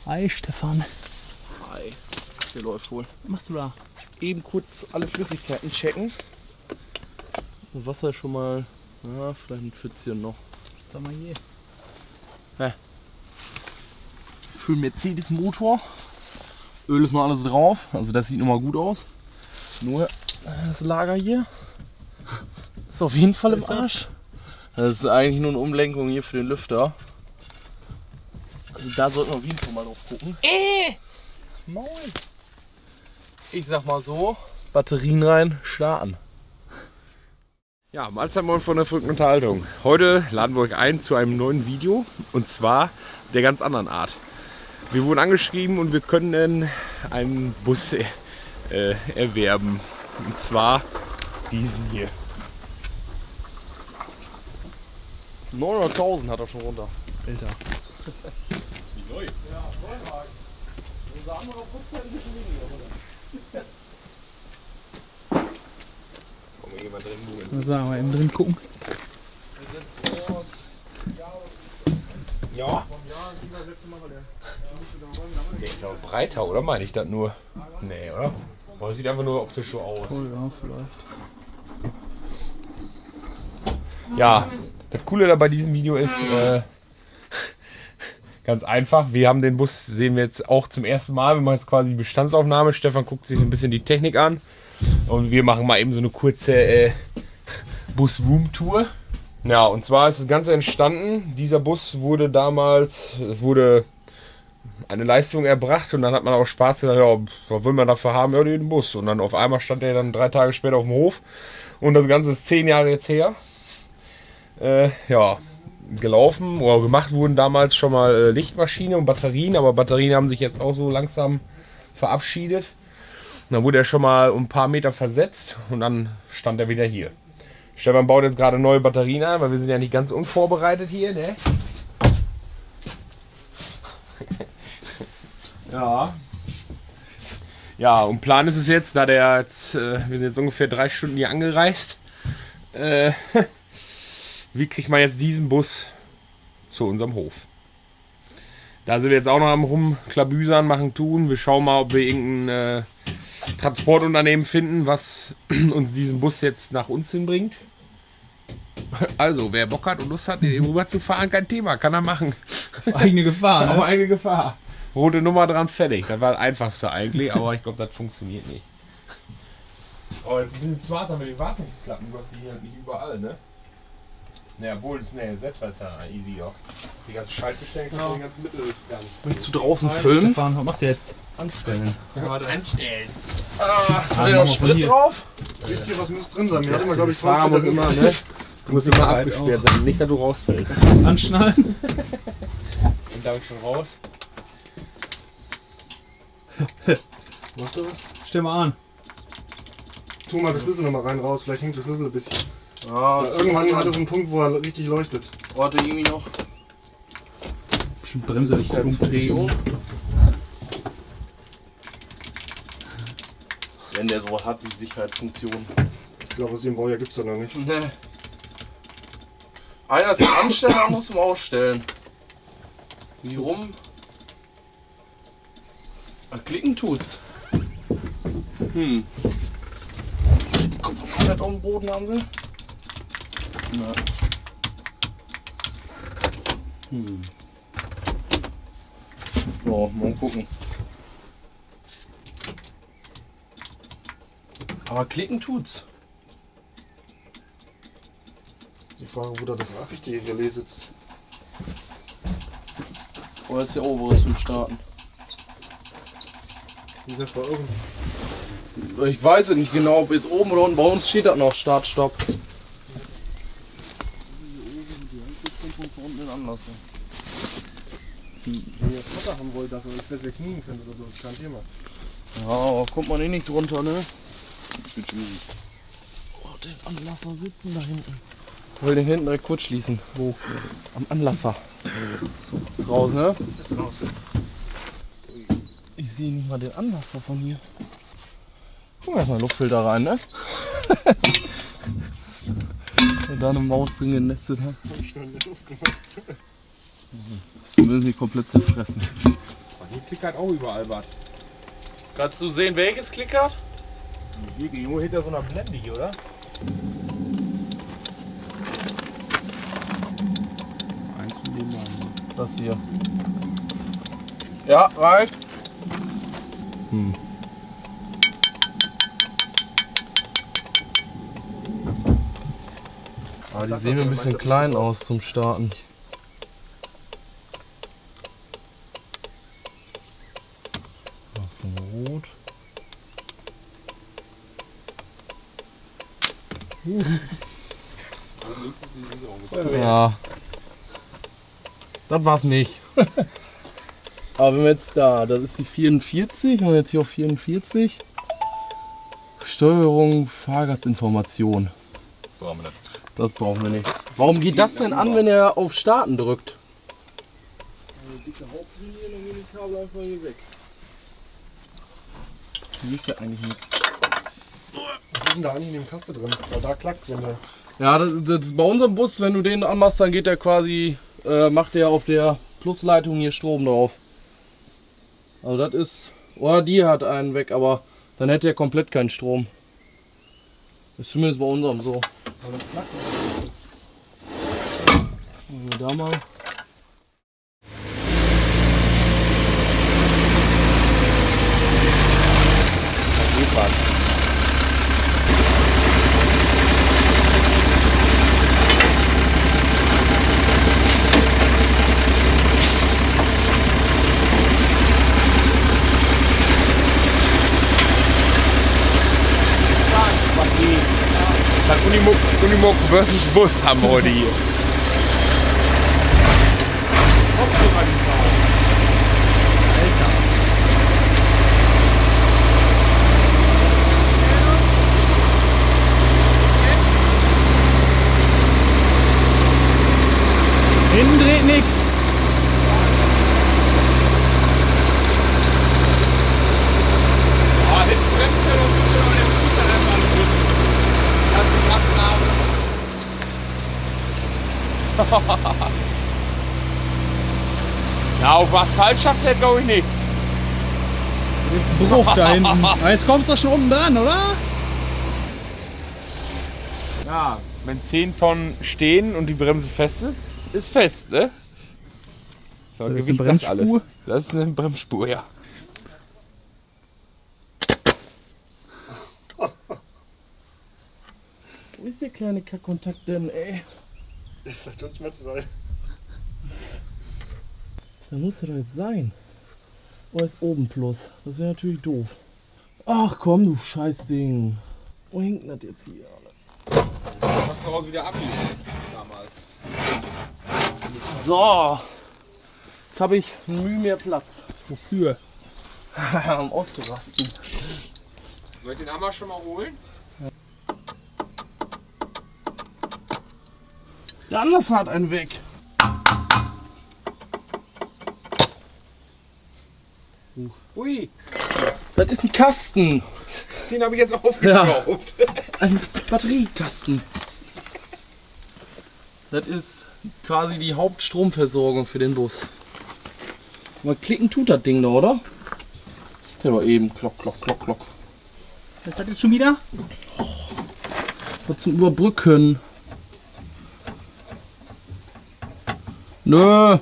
Hi Stefan. Hi. Der läuft wohl. Was machst du da? Eben kurz alle Flüssigkeiten checken. Das Wasser ist schon mal, ja, vielleicht ein Pfützchen noch. Sag mal hier. Ja. Schön Mercedes-Motor. Öl ist noch alles drauf, also das sieht nochmal gut aus. Nur das Lager hier ist auf jeden Fall im Arsch. Das ist eigentlich nur eine Umlenkung hier für den Lüfter. Also da sollten wir auf jeden Fall mal drauf gucken. Moin! Ich sag mal so, Batterien rein, starten. Ja, Mahlzeit moin von der verrückten Unterhaltung. Heute laden wir euch ein zu einem neuen Video und zwar der ganz anderen Art. Wir wurden angeschrieben und wir können einen Bus erwerben. Und zwar diesen hier. 900.000 hat er schon runter. Alter. Ist die neu? Ja, Neuwagen. Unser anderer Bus hat ein bisschen weniger. Wollen wir jemand drin buchen? Was sagen wir eben drin gucken? Ja. Der ist auch breiter, oder meine ich das nur? Nee, oder? Boah, sieht einfach nur optisch so aus. Oh ja, vielleicht. Ja, das Coole da bei diesem Video ist ganz einfach. Wir haben den Bus, sehen wir jetzt auch zum ersten Mal. Wir machen jetzt quasi die Bestandsaufnahme. Stefan guckt sich so ein bisschen die Technik an. Und wir machen mal eben so eine kurze Bus-Room-Tour. Ja, und zwar ist das Ganze entstanden. Dieser Bus wurde damals, es wurde eine Leistung erbracht und dann hat man auch Spaß gesagt, ja, was will man dafür haben? Ja, den Bus. Und dann auf einmal stand er dann 3 Tage später auf dem Hof. Und das Ganze ist 10 Jahre jetzt her. Ja, gelaufen oder gemacht wurden damals schon mal Lichtmaschine und Batterien, aber Batterien haben sich jetzt auch so langsam verabschiedet. Und dann wurde er schon mal um ein paar Meter versetzt und dann stand er wieder hier. Stefan baut jetzt gerade neue Batterien ein, weil wir sind ja nicht ganz unvorbereitet hier, ne? Ja. Ja, und Plan ist es jetzt, da der jetzt, wir sind jetzt ungefähr 3 Stunden hier angereist. Wie kriegt man jetzt diesen Bus zu unserem Hof? Da sind wir jetzt auch noch am rumklabüsern, machen, tun. Wir schauen mal, ob wir irgendein Transportunternehmen finden, was uns diesen Bus jetzt nach uns hinbringt. Also, wer Bock hat und Lust hat, den rüber zu fahren, kein Thema, kann er machen. Eigene Gefahr, Aber ne? eigene Gefahr. Rote Nummer dran, fertig. Das war das Einfachste eigentlich, aber ich glaube, das funktioniert nicht. Oh, jetzt ist ein bisschen smarter mit den Wartungsklappen. Du hast die hier nicht überall, ne? Naja, obwohl, das ist ja easy, doch. Die ganzen Schaltgestänge, Ja. den ganzen Mittelgang. Willst du draußen filmen? Stefan, was machst du jetzt? Anstellen. Anstellen. Hat er noch Sprit drauf? Wisst ihr, was muss drin sein? Mir hat immer, glaube ich, Fahrer muss immer, ne? Du musst immer abgesperrt sein, nicht, dass du rausfällst. Anschnallen. Und damit schon raus. Macht ihr was? Stell mal an. Tu mal den Schlüssel nochmal rein, raus. Vielleicht hängt der Schlüssel ein bisschen. Ja, Irgendwann hat es einen Punkt, wo er richtig leuchtet. warte irgendwie noch. Bestimmt Bremse sich gut umdrehen. Wenn der sowas hat wie Sicherheitsfunktion. Ich glaube, aus dem Baujahr gibt es da noch nicht. Ne. Einer ist zum Anstellen, der andere zum Ausstellen. Wie rum? Klicken tut's. Die Kupplung komplett auf dem Boden haben will. Na. So, mal gucken. Aber klicken tut's. Die Frage, wo da das richtige Relais sitzt. Oder ist der obere zum Starten? Wie das bei irgendeinem. Ich weiß es nicht genau, ob jetzt oben oder unten. Bei uns steht das noch Start, Stopp. Der Vater haben wollte, dass er sich besser knien könnte oder so. Das ist kein Thema. Ja, aber kommt man eh nicht drunter, ne? Oh, der Anlasser sitzen da hinten. Ich will den hinten direkt kurz schließen. Wo? Am Anlasser. So, ist raus, ne? Jetzt raus. Ich sehe nicht mal den Anlasser von hier. Guck mal, erstmal Luftfilter rein, ne? Und da eine Maus drin genestet hat. Hab ich noch nicht aufgemacht. Sie müssen nicht komplett zerfressen. Hier klickert auch überall was. Kannst du sehen, welches klickert? Hier irgendwo hinter so einer Blende hier, oder? Eins von denen da. Das hier. Ja, reicht. Aber die sehen mir ein bisschen klein aus zum Starten. Von Rot. Ja. Das war's nicht. Aber wenn wir jetzt das ist die 44, und jetzt hier auf 44. Steuerung, Fahrgastinformation. Brauchen wir nicht. Das brauchen wir nicht. Warum geht das denn an, wenn er auf Starten drückt? Eine dicke Hauptlinie, dann gehen die Kabel einfach hier weg. Hier ist ja eigentlich nichts. Was ist denn da eigentlich in dem Kasten drin? Weil da klackt wenn der. Ja, das ist bei unserem Bus, wenn du den anmachst, dann geht der quasi, macht der auf der Plusleitung hier Strom drauf. Also das ist, oder die hat einen weg, aber dann hätte er komplett keinen Strom. Ist zumindest bei unserem so. Aber das klackt. Machen wir da mal. Da geht was. Unimog versus Bus haben wir heute hier. Hinten dreht nichts. Ah, hinten bremst er noch ein bisschen, aber der zieht dann einfach nicht mit. Ganze Kraft. Na, auf Asphalt schafft er glaube ich nicht. Jetzt Bruch da hinten. Aber jetzt kommst du doch schon unten dran, oder? Ja, wenn 10 Tonnen stehen und die Bremse fest ist fest, ne? So, Das ist eine Gewicht sagt Bremsspur? alles. Das ist eine Bremsspur, ja. Wo ist der kleine Kackkontakt denn, ey? Das sagt schon schmerzfrei. Da muss er doch jetzt sein. Oder ist oben Plus? Das wäre natürlich doof. Ach komm, du Scheißding. Wo hängt denn das jetzt hier? Das hast du auch wieder abgegeben damals. So. Jetzt habe ich Mühe mehr Platz. Wofür? Um auszurasten. Soll ich den Hammer schon mal holen? Der Anlasser hat einen weg. Ui, Das ist ein Kasten. den habe ich jetzt aufgeschraubt. Ein Batteriekasten. Das ist quasi die Hauptstromversorgung für den Bus. Mal klicken tut das Ding da, oder? Ja, aber eben. Klock, klock, klock, klock. Was ist das jetzt schon wieder? Was zum Überbrücken. Nö.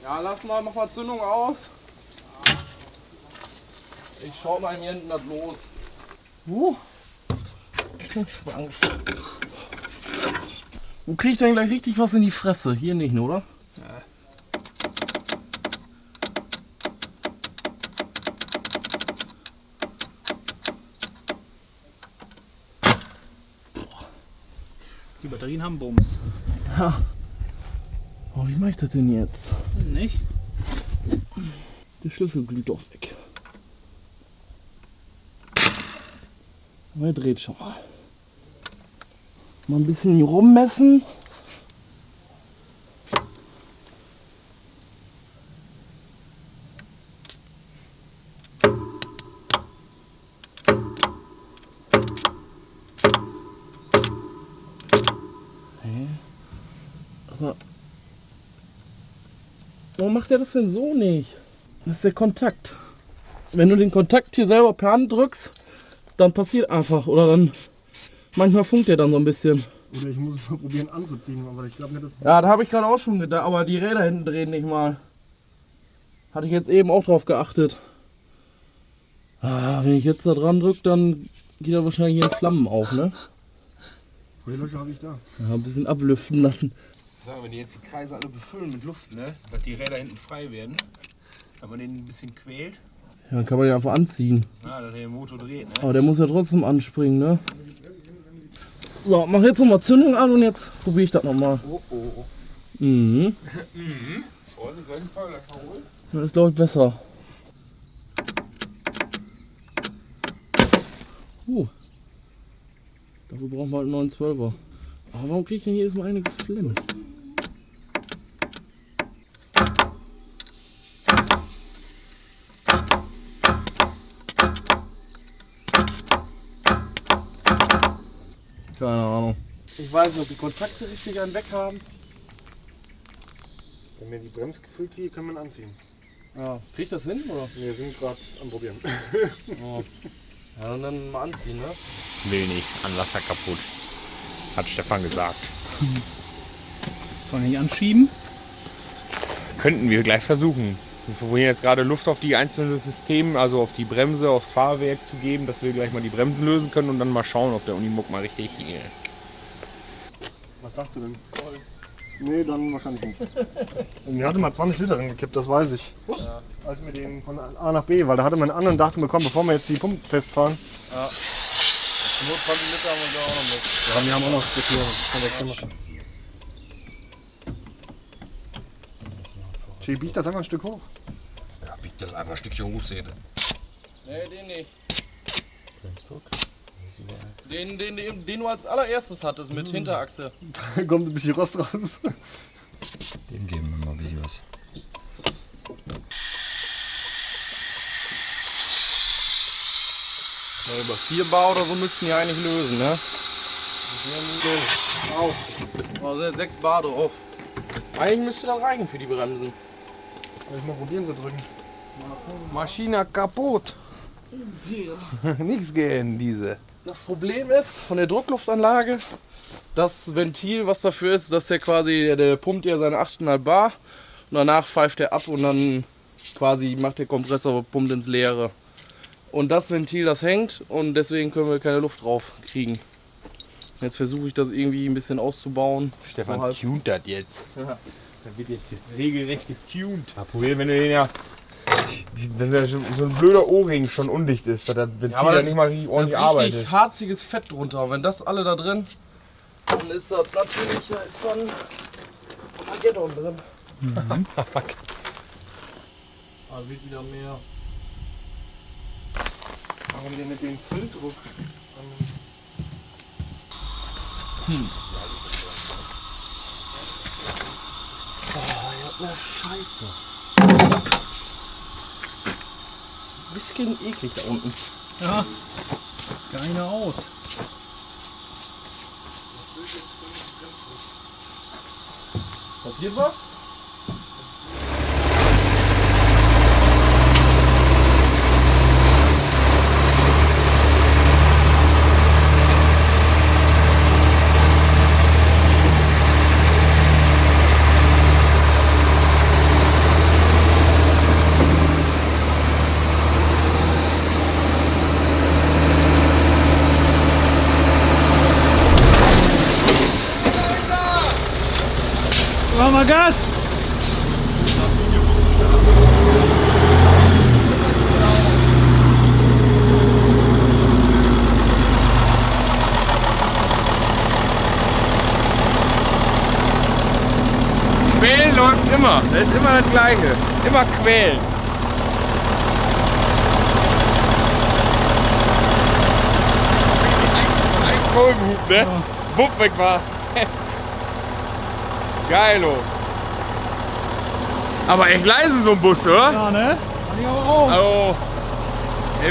Ja, lass mal, mach mal Zündung aus. Ich schau mal hier hinten das los. Ich hab Angst. Wo krieg ich denn gleich richtig was in die Fresse? Hier nicht, ne, oder? Die Batterien haben Bums. Ja. Oh, wie mache ich das denn jetzt? Nicht? Der Schlüssel glüht doch weg. Aber er dreht schon mal. Mal ein bisschen rummessen. macht er das denn so nicht? Das ist der Kontakt. Wenn du den Kontakt hier selber per Hand drückst, dann passiert einfach. Oder dann, manchmal funkt er dann so ein bisschen. Oder ich muss es mal probieren anzuziehen, aber ich glaube nicht, dass... Ja, da habe ich gerade auch schon gedacht, aber die Räder hinten drehen nicht mal. Hatte ich jetzt eben auch drauf geachtet. Ah, wenn ich jetzt da dran drücke, dann geht er wahrscheinlich hier in Flammen auf, ne? Feuerlöscher habe ich da. Ja, ein bisschen ablüften lassen. Sagen, wenn die jetzt die Kreise alle befüllen mit Luft, ne, dass die Räder hinten frei werden, wenn man den ein bisschen quält, Ja, dann kann man den einfach anziehen. ja, dass der Motor dreht, ne? Aber der muss ja trotzdem anspringen, ne? So, mach jetzt nochmal Zündung an und jetzt probiere ich das nochmal. Oh, oh, oh. Mhm. Vorsicht, soll ich den Feuerlöscher holen? Das ist, glaube ich, besser. Dafür brauchen wir halt einen 912er. Aber warum kriege ich denn hier erstmal eine geflammt? Keine Ahnung. Ich weiß nicht, ob die Kontakte richtig einen weg haben. Wenn wir die Bremsgefühl kriegen, können wir ihn anziehen. Ja, krieg ich das hin, oder? Wir sind gerade am Probieren. Oh. Ja, dann mal anziehen, ne? Will nicht, Anlasser kaputt. Hat Stefan gesagt. Soll ich anschieben? Könnten wir gleich versuchen. Wir probieren jetzt gerade Luft auf die einzelnen Systeme, also auf die Bremse, aufs Fahrwerk zu geben, dass wir gleich mal die Bremsen lösen können und dann mal schauen, ob der Unimog mal richtig geht. Was sagst du denn? Nee, dann wahrscheinlich nicht. Mir hatte mal 20 Liter gekippt, das weiß ich. Ja. Als wir den von A nach B, weil da hatte man einen anderen dachten bekommen, bevor wir jetzt die Pumpen festfahren. Ja. Nur 20 Liter haben wir da auch noch mit. Ja, wir haben auch noch Stück hier. Biegt das einfach ein Stück hoch? Ja, biegt das einfach ein Stückchen hoch, seht ihr. Nee, den nicht. Den du als allererstes hattest mit Hinterachse. Da kommt ein bisschen Rost raus. Dem geben wir mal ein bisschen was. Ja, über 4 Bar oder so müssten die eigentlich lösen, ne? Also 6 Bar drauf. Eigentlich müsste das reichen für die Bremsen. Soll ich mal probieren zu drücken? Maschine kaputt. Nichts gehen, diese. Das Problem ist von der Druckluftanlage, das Ventil, was dafür ist, dass der quasi, der pumpt ja seine 8,5 Bar und danach pfeift er ab und dann quasi macht der Kompressor, pumpt ins Leere. Und das Ventil, das hängt und deswegen können wir keine Luft drauf kriegen. Jetzt versuche ich das irgendwie ein bisschen auszubauen. Stefan So halb. tunt das jetzt. Ja. Da wird jetzt regelrecht getuned. Ja, Problem, wenn du den ja. Wenn der so ein blöder O-Ring schon undicht ist, dass das Ventil aber ja das- nicht mal ordentlich Das ist arbeitet. richtig harziges Fett drunter. Und wenn das alle da drin, dann ist das natürlich, da ist dann Armageddon drin. Aber wird wieder mehr. Warum denn mit dem Fülldruck? Oh, Scheiße. Bisschen eklig da unten. Ja. Keine aus. Passiert was? Mach mal Gas! Quälen läuft immer. Das ist immer das Gleiche. Immer quälen. Ein Kohlhub, ne? Wupp weg war. Geilo. Aber echt leise so ein Bus, oder? Ja, ne? Kann ich aber auch. Also,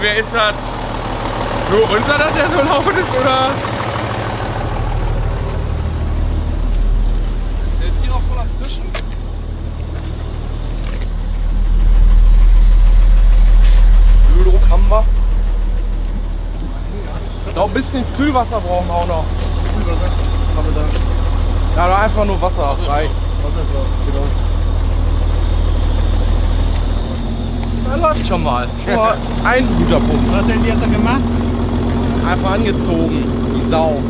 wer ist das? Nur unser, dass der so laut ist, oder? Der ist hier noch voll am Zischen. Haben wir. Ich glaube, ein bisschen Kühlwasser brauchen wir auch noch. Ja, oder einfach nur Wasser, das reicht. Da läuft schon mal. Schon mal ein guter Punkt. Was hat denn jetzt gemacht? Einfach angezogen, die Sau.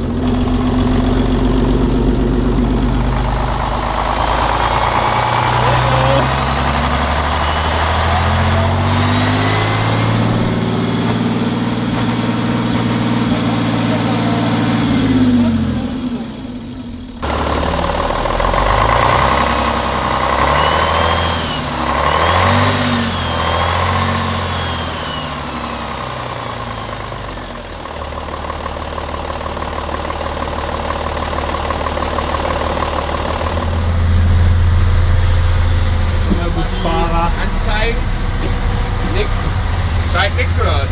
Busfahrer. Anzeigen. Nix. Scheint nix oder was?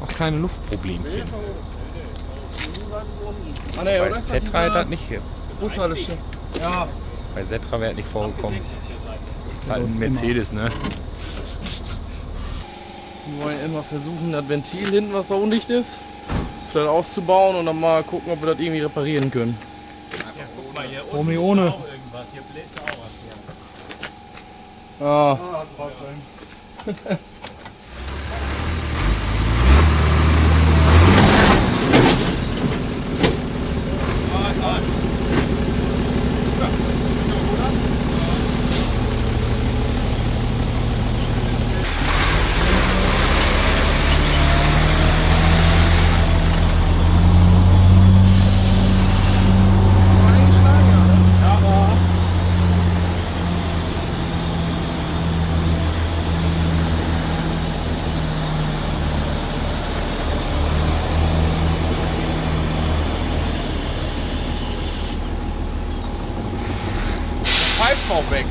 Auch kleine Luftproblemchen. Ah, nee, Bei oder? Setra hat das nicht hier. Fußhaltestelle. Ja. Bei Setra wäre nicht vorgekommen. Das ist halt ein Mercedes, ne? Wir wollen immer versuchen, das Ventil hinten, was da undicht ist, vielleicht auszubauen und dann mal gucken, ob wir das irgendwie reparieren können. Romeone. Ah. Pfeifenbauch weg.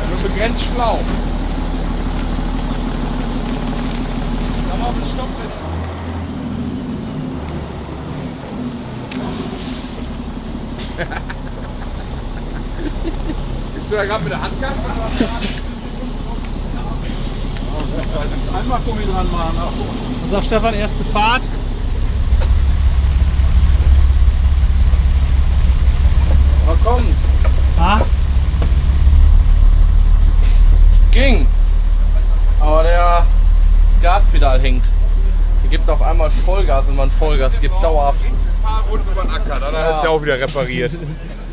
Nur begrenzt schlau. Dann auf den Stopp bitte. Bist du da gerade mit der Hand gehabt? Einmal Gummi dran machen. Was sagt Stefan, erste Fahrt? Aber komm, Ah, ging. Aber das Gaspedal hängt. Der gibt auf einmal Vollgas, wenn man Vollgas gibt, dauerhaft. Ein paar Runden über den Acker, dann hat es ja auch wieder repariert.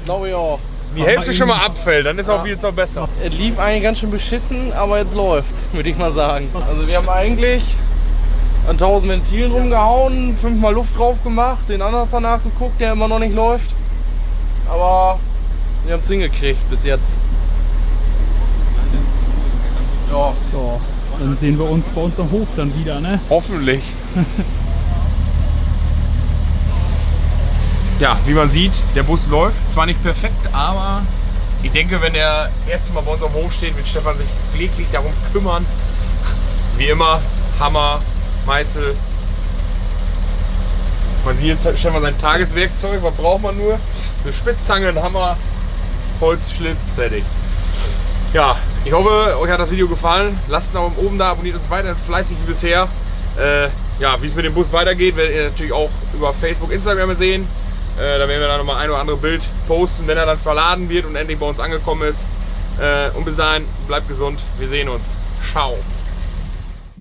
Glaube ich auch. Die Hälfte schon mal abfällt, dann ist auch wieder besser. Es lief eigentlich ganz schön beschissen, aber jetzt läuft's, würde ich mal sagen. Also wir haben eigentlich an 1000 Ventilen rumgehauen, 5-mal Luft drauf gemacht, den anderen danach geguckt, der immer noch nicht läuft. Aber wir haben es hingekriegt bis jetzt. Ja. so. Dann sehen wir uns bei uns am Hof dann wieder, ne? Hoffentlich. Ja, wie man sieht, der Bus läuft. Zwar nicht perfekt, aber ich denke, wenn der erste Mal bei uns am Hof steht, wird Stefan sich pfleglich darum kümmern. Wie immer, Hammer, Meißel. Man sieht Stefan sein Tageswerkzeug. Was braucht man nur? Eine Spitzzange, ein Hammer, Holzschlitz, fertig. Ja, ich hoffe, euch hat das Video gefallen. Lasst einen Daumen oben da, abonniert uns weiterhin fleißig wie bisher. Ja, wie es mit dem Bus weitergeht, werdet ihr natürlich auch über Facebook, Instagram sehen. Da werden wir dann nochmal ein oder andere Bild posten, wenn er dann verladen wird und endlich bei uns angekommen ist. Und bis dahin, bleibt gesund. Wir sehen uns. Ciao.